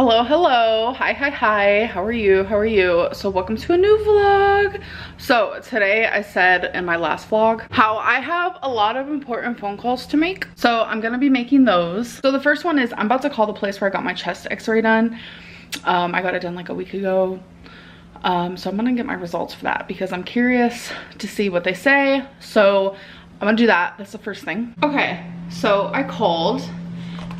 Hello, hello. Hi, hi, hi. How are you? How are you? So welcome to a new vlog. So today I said in my last vlog how I have a lot of important phone calls to make. So I'm gonna be making those. So the first one is I'm about to call the place where I got my chest x-ray done. I got it done like a week ago. So I'm gonna get my results for that because I'm curious to see what they say. So I'm gonna do that. That's the first thing. Okay, so I called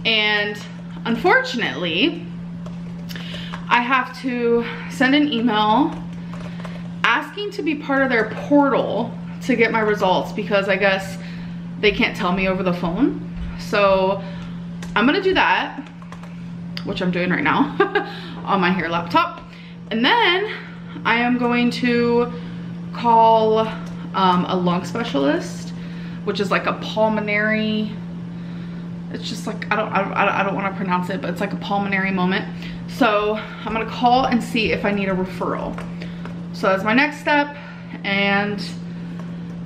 and unfortunately, I have to send an email asking to be part of their portal to get my results because I guess they can't tell me over the phone. So I'm gonna do that, which I'm doing right now on my hair laptop. And then I am going to call a lung specialist, which is like a pulmonary, it's just like, I don't want to pronounce it, but it's like a pulmonary moment. So I'm gonna call and see if I need a referral. So that's my next step, and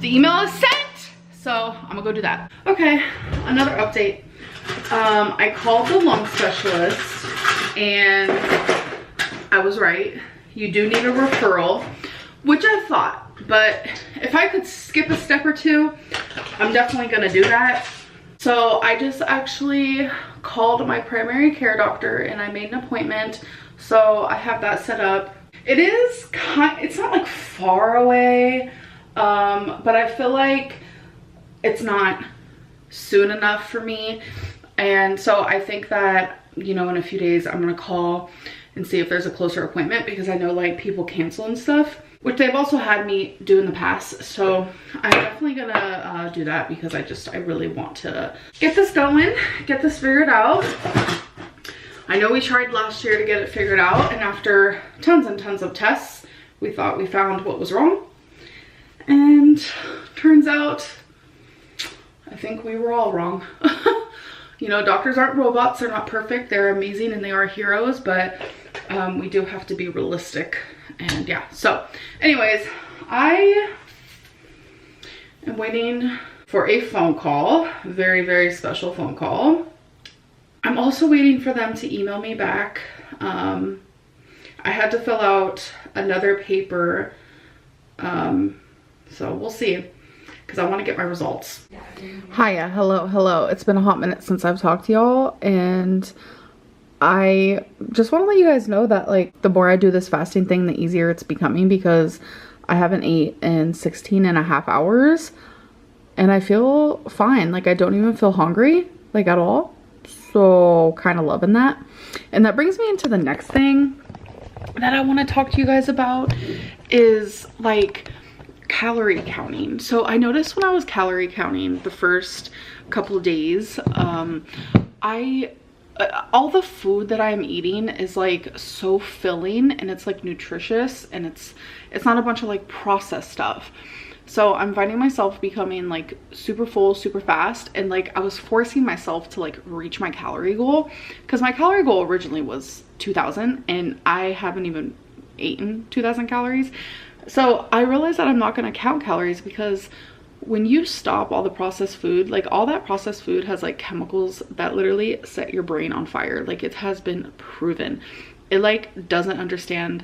the email is sent. So I'm gonna go do that. Okay, another update. I called the lung specialist and I was right. You do need a referral, which I thought, but if I could skip a step or two, I'm definitely gonna do that. So I just actually called my primary care doctor and I made an appointment. So I have that set up. It's not like far away, but I feel like it's not soon enough for me. And so I think that, you know, in a few days I'm gonna call and see if there's a closer appointment because I know like people cancel and stuff, which they've also had me do in the past. So I'm definitely gonna do that because I really want to get this going, get this figured out. I know we tried last year to get it figured out, and after tons and tons of tests, we thought we found what was wrong. And turns out, I think we were all wrong. You know, doctors aren't robots, they're not perfect, they're amazing and they are heroes, but we do have to be realistic. And yeah, so anyways, I am waiting for a phone call, very, very special phone call. I'm also waiting for them to email me back. I had to fill out another paper, so we'll see, because I want to get my results. Hiya, hello. It's been a hot minute since I've talked to y'all, and I just want to let you guys know that like the more I do this fasting thing, the easier it's becoming because I haven't ate in 16 and a half hours and I feel fine. Like I don't even feel hungry like at all. So kind of loving that. And that brings me into the next thing that I want to talk to you guys about is like calorie counting. So I noticed when I was calorie counting the first couple of days, all the food that I'm eating is like so filling and it's like nutritious and it's not a bunch of like processed stuff. So I'm finding myself becoming like super full super fast, and like I was forcing myself to like reach my calorie goal because my calorie goal originally was 2,000 and I haven't even eaten 2,000 calories. So I realized that I'm not going to count calories because when you stop all the processed food, like all that processed food has like chemicals that literally set your brain on fire. Like it has been proven. It like doesn't understand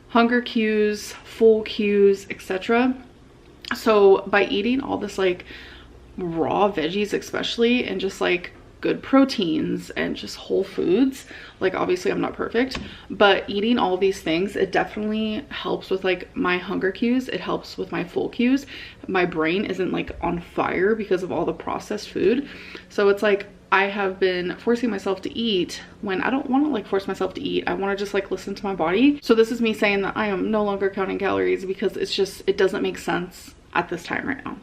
hunger cues, full cues, etc. So by eating all this like raw veggies especially, and just like good proteins and just whole foods, like obviously I'm not perfect, but eating all these things, it definitely helps with like my hunger cues, it helps with my full cues. My brain isn't like on fire because of all the processed food. So it's like I have been forcing myself to eat when I don't want to like force myself to eat. I want to just like listen to my body. So this is me saying that I am no longer counting calories because it's just, it doesn't make sense at this time right now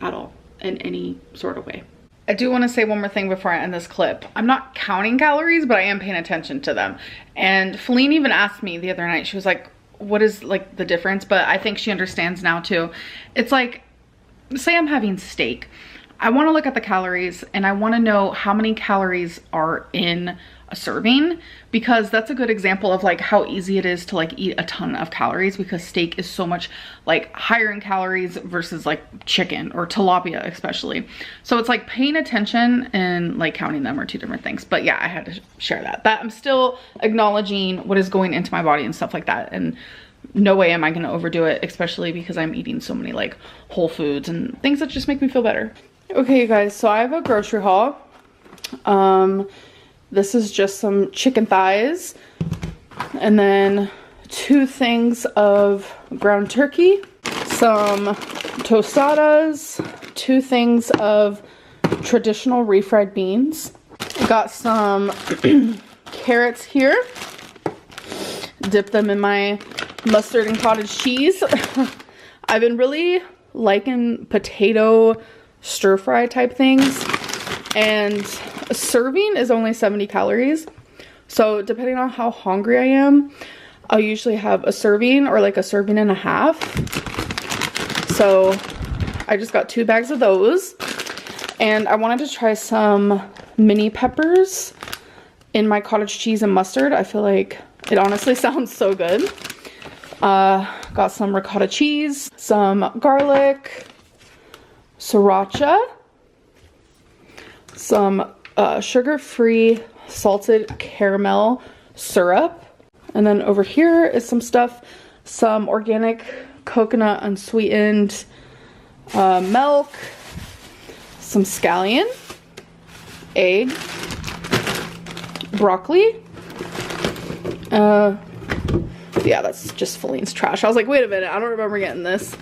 at all in any sort of way. I do want to say one more thing before I end this clip. I'm not counting calories, but I am paying attention to them. And Feline even asked me the other night, she was like, what is like the difference? But I think she understands now too. It's like, say I'm having steak. I want to look at the calories and I want to know how many calories are in a serving, because that's a good example of like how easy it is to like eat a ton of calories, because steak is so much like higher in calories versus like chicken or tilapia especially. So it's like paying attention and like counting them are two different things. But yeah, I had to share that I'm still acknowledging what is going into my body and stuff like that, and no way am I gonna overdo it, especially because I'm eating so many like whole foods and things that just make me feel better. Okay, you guys, so I have a grocery haul. This is just some chicken thighs, and then 2 things of ground turkey, some tostadas, 2 things of traditional refried beans. I got some carrots here. Dip them in my mustard and cottage cheese. I've been really liking potato stir fry type things, and a serving is only 70 calories. So depending on how hungry I am, I'll usually have a serving or like a serving and a half. So I just got 2 bags of those, and I wanted to try some mini peppers in my cottage cheese and mustard. I feel like it honestly sounds so good. Got some ricotta cheese, some garlic, sriracha, some sugar-free salted caramel syrup, and then over here is some stuff, some organic coconut unsweetened milk, some scallion, egg, broccoli. Yeah, that's just Feline's trash. I was like, wait a minute, I don't remember getting this.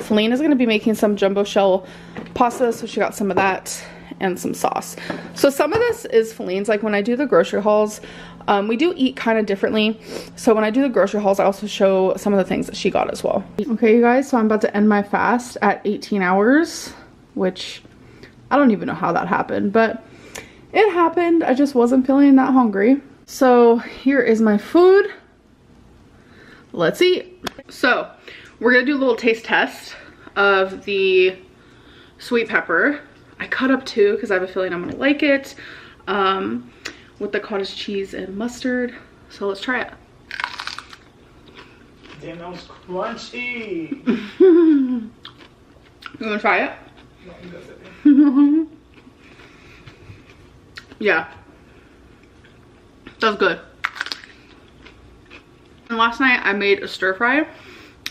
Feline is going to be making some jumbo shell pasta, so she got some of that and some sauce. So some of this is Feline's. Like when I do the grocery hauls, we do eat kind of differently. So when I do the grocery hauls, I also show some of the things that she got as well. Okay, you guys, so I'm about to end my fast at 18 hours, which I don't even know how that happened, but it happened. I just wasn't feeling that hungry. So here is my food. Let's eat. So we're gonna do a little taste test of the sweet pepper. I cut up 2 because I have a feeling I'm gonna like it, with the cottage cheese and mustard. So let's try it. Damn, that was crunchy. You wanna try it? No, Yeah, that's good. And last night I made a stir fry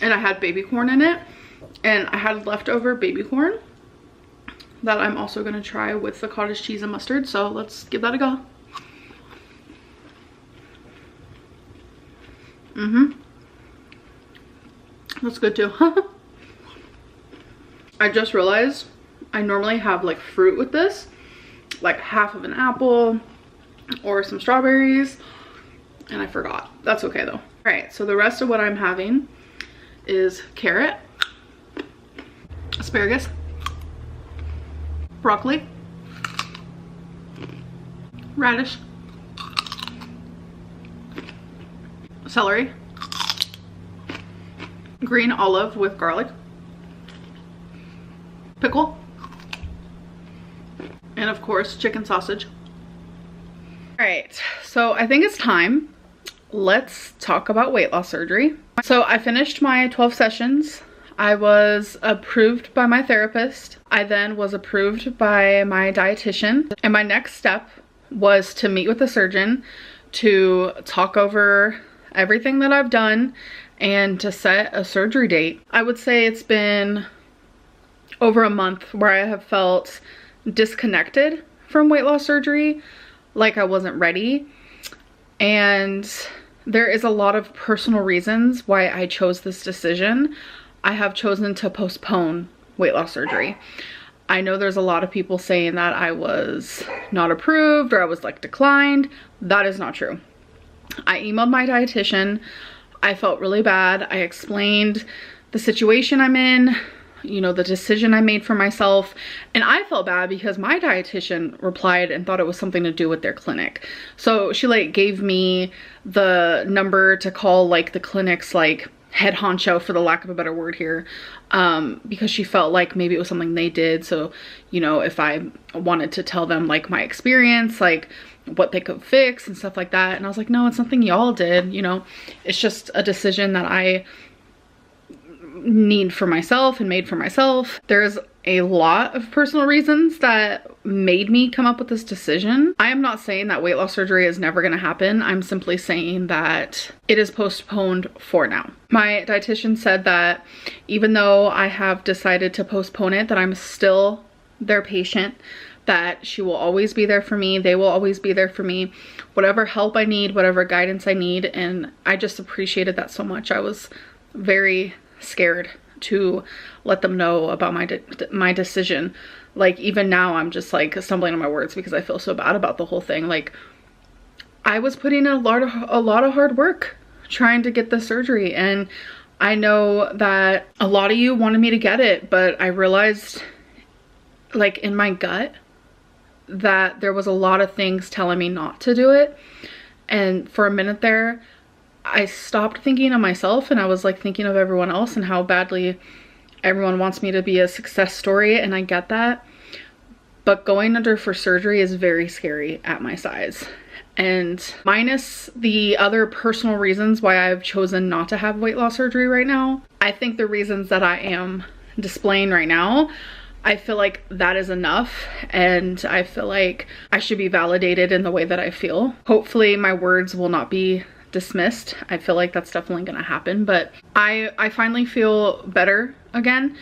and I had baby corn in it, and I had leftover baby corn that I'm also gonna try with the cottage cheese and mustard. So let's give that a go. That's good too. I just realized I normally have like fruit with this, like half of an apple or some strawberries, and I forgot. That's okay though. All right, so the rest of what I'm having is carrot, asparagus, broccoli, radish, celery, green olive with garlic, pickle, and of course chicken sausage. All right, so I think it's time. Let's talk about weight loss surgery. So I finished my 12 sessions. I was approved by my therapist. I then was approved by my dietitian. And my next step was to meet with a surgeon to talk over everything that I've done and to set a surgery date. I would say it's been over a month where I have felt disconnected from weight loss surgery, like I wasn't ready. And there is a lot of personal reasons why I chose this decision. I have chosen to postpone weight loss surgery. I know there's a lot of people saying that I was not approved or I was like declined. That is not true. I emailed my dietitian. I felt really bad. I explained the situation I'm in, you know, the decision I made for myself. And I felt bad because my dietitian replied and thought it was something to do with their clinic. So she like gave me the number to call like the clinic's like head honcho, for the lack of a better word here, because she felt like maybe it was something they did. So, you know, if I wanted to tell them like my experience, like what they could fix and stuff like that. And I was like, no, it's nothing y'all did, you know, it's just a decision that I need for myself and made for myself. There's a lot of personal reasons that made me come up with this decision. I am not saying that weight loss surgery is never going to happen. I'm simply saying that it is postponed for now. My dietitian said that even though I have decided to postpone it, that I'm still their patient, that she will always be there for me. They will always be there for me. Whatever help I need, whatever guidance I need. And I just appreciated that so much. I was very scared to let them know about my decision. Like, even now I'm just like stumbling on my words because I feel so bad about the whole thing. Like, I was putting in a lot of hard work trying to get the surgery, and I know that a lot of you wanted me to get it, but I realized, like, in my gut that there was a lot of things telling me not to do it. And for a minute there, I stopped thinking of myself and I was like thinking of everyone else and how badly everyone wants me to be a success story, and I get that. But going under for surgery is very scary at my size. And minus the other personal reasons why I've chosen not to have weight loss surgery right now, I think the reasons that I am displaying right now, I feel like that is enough, and I feel like I should be validated in the way that I feel. Hopefully my words will not be dismissed. I feel like that's definitely gonna happen, but I finally feel better again.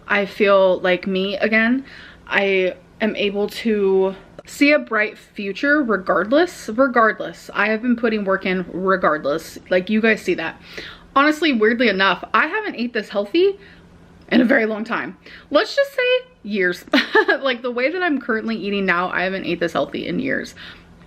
I feel like me again. I am able to see a bright future regardless. I have been putting work in regardless. Like, you guys see that. Honestly, weirdly enough, I haven't ate this healthy in a very long time. Let's just say years. Like, the way that I'm currently eating now, I haven't ate this healthy in years.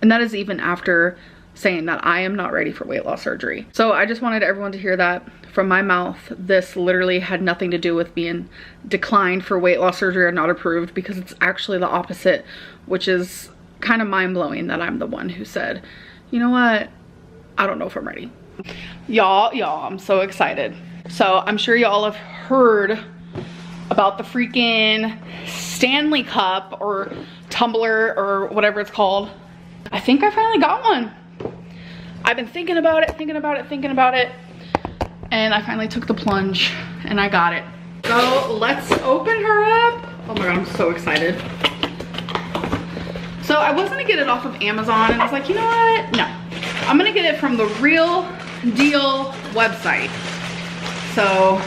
And that is even after saying that I am not ready for weight loss surgery. So I just wanted everyone to hear that from my mouth. This literally had nothing to do with being declined for weight loss surgery or not approved, because it's actually the opposite, which is kind of mind-blowing that I'm the one who said, you know what, I don't know if I'm ready. Y'all, I'm so excited. So I'm sure y'all have heard about the freaking Stanley Cup or tumbler or whatever it's called. I think I finally got one. I've been thinking about it, and I finally took the plunge and I got it. So let's open her up. Oh my God, I'm so excited. So I was gonna get it off of Amazon, and I was like, you know what? No, I'm gonna get it from the Real Deal website. So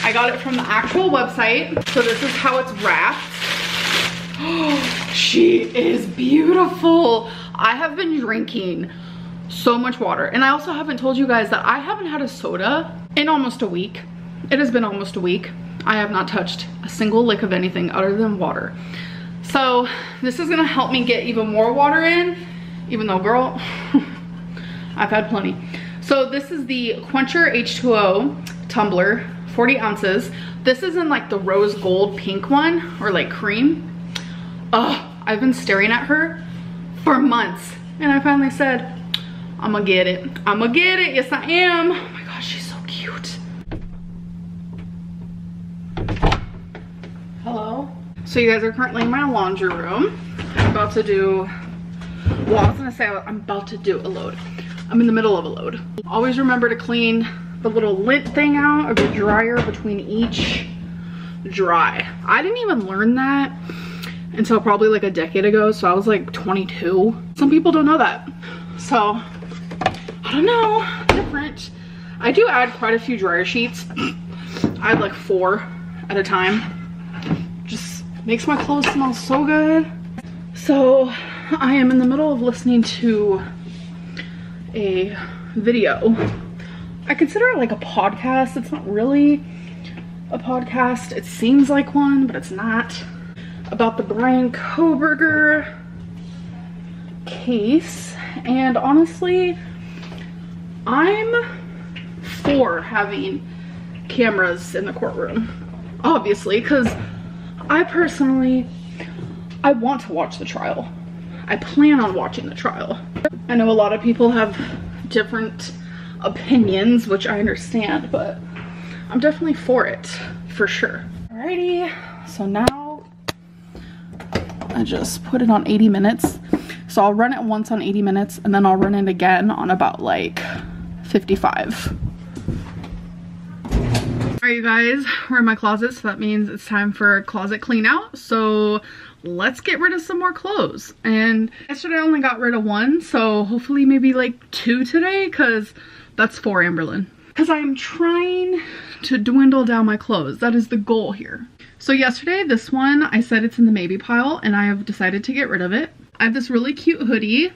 I got it from the actual website. So this is how it's wrapped. Oh, she is beautiful. I have been drinking so much water, and I also haven't told you guys that I haven't had a soda in almost a week. It has been almost a week. I have not touched a single lick of anything other than water. So this is gonna help me get even more water in, even though, girl, I've had plenty. So this is the Quencher H2O tumbler, 40 ounces. This is in like the rose gold pink one, or like cream. I've been staring at her for months, and I finally said, I'm gonna get it. I'm gonna get it. Yes, I am. Oh my gosh, she's so cute. Hello. So you guys are currently in my laundry room. I'm about to do, well, I was gonna say I'm about to do a load. I'm in the middle of a load. Always remember to clean the little lint thing out of the dryer between each dry. I didn't even learn that until probably like a decade ago, so I was like 22. Some people don't know that. So, I don't know, different. I do add quite a few dryer sheets. I add like 4 at a time. Just makes my clothes smell so good. So, I am in the middle of listening to a video. I consider it like a podcast. It's not really a podcast. It seems like one, but it's not. About the Brian Koberger case. And honestly, I'm for having cameras in the courtroom, obviously, because I want to watch the trial. I plan on watching the trial. I know a lot of people have different opinions, which I understand, but I'm definitely for it, for sure. Alrighty, so now I just put it on 80 minutes. So I'll run it once on 80 minutes and then I'll run it again on about like 55. Alright you guys, we're in my closet, so that means it's time for a closet clean out. So let's get rid of some more clothes. And yesterday I only got rid of one, so hopefully maybe like 2 today, because that's 4, Amberlyn. Because I'm trying to dwindle down my clothes. That is the goal here. So yesterday, this one, I said it's in the maybe pile and I have decided to get rid of it. I have this really cute hoodie.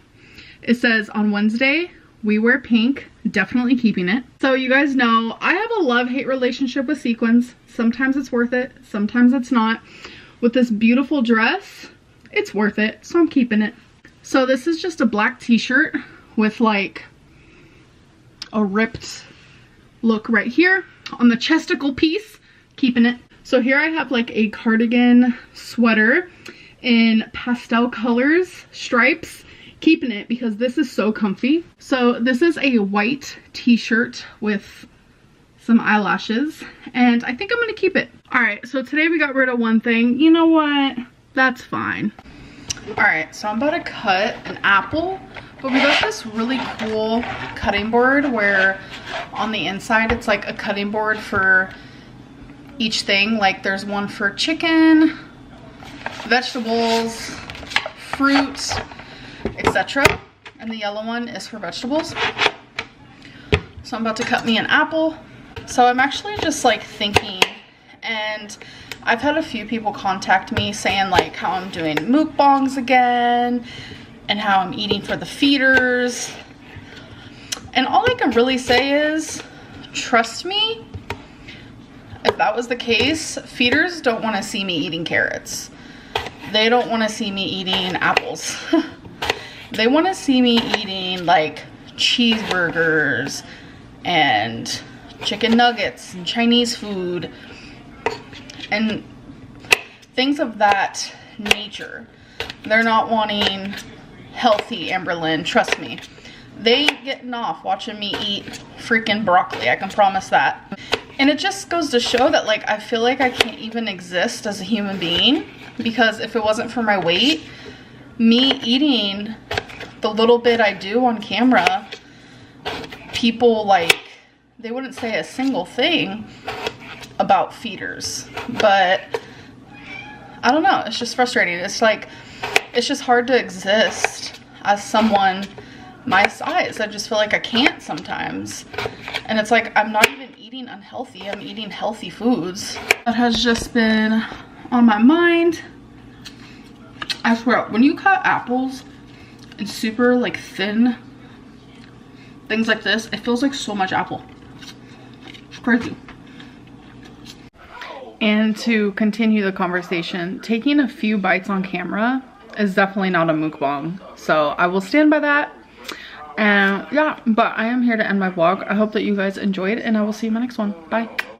It says, on Wednesday, we wear pink, definitely keeping it. So you guys know, I have a love-hate relationship with sequins. Sometimes it's worth it, sometimes it's not. With this beautiful dress, it's worth it, so I'm keeping it. So this is just a black t-shirt with like a ripped look right here on the chesticle piece, keeping it. So here I have like a cardigan sweater in pastel colors, stripes, keeping it because this is so comfy. So this is a white t-shirt with some eyelashes and I think I'm gonna keep it. All right, so today we got rid of one thing. You know what? That's fine. All right, so I'm about to cut an apple, but we got this really cool cutting board where on the inside it's like a cutting board for each thing. Like there's one for chicken, vegetables, fruit, etc. And the yellow one is for vegetables. So I'm about to cut me an apple. So I'm actually just like thinking, and I've had a few people contact me saying like how I'm doing mukbangs again and how I'm eating for the feeders. And all I can really say is, trust me, if that was the case, feeders don't want to see me eating carrots. They don't want to see me eating apples. They want to see me eating like cheeseburgers and chicken nuggets and Chinese food and things of that nature. They're not wanting healthy Amberlyn, trust me. They ain't getting off watching me eat freaking broccoli, I can promise that. And it just goes to show that like I feel like I can't even exist as a human being, because if it wasn't for my weight, me eating the little bit I do on camera, people like, they wouldn't say a single thing about feeders. But I don't know, it's just frustrating. It's like, it's just hard to exist as someone my size. I just feel like I can't sometimes. And it's like, I'm not even eating unhealthy, I'm eating healthy foods. That has just been on my mind. I swear, when you cut apples in super like thin things like this, it feels like so much apple. It's crazy. And to continue the conversation, taking a few bites on camera is definitely not a mukbang. So I will stand by that. And yeah, but I am here to end my vlog. I hope that you guys enjoyed and I will see you in my next one. Bye.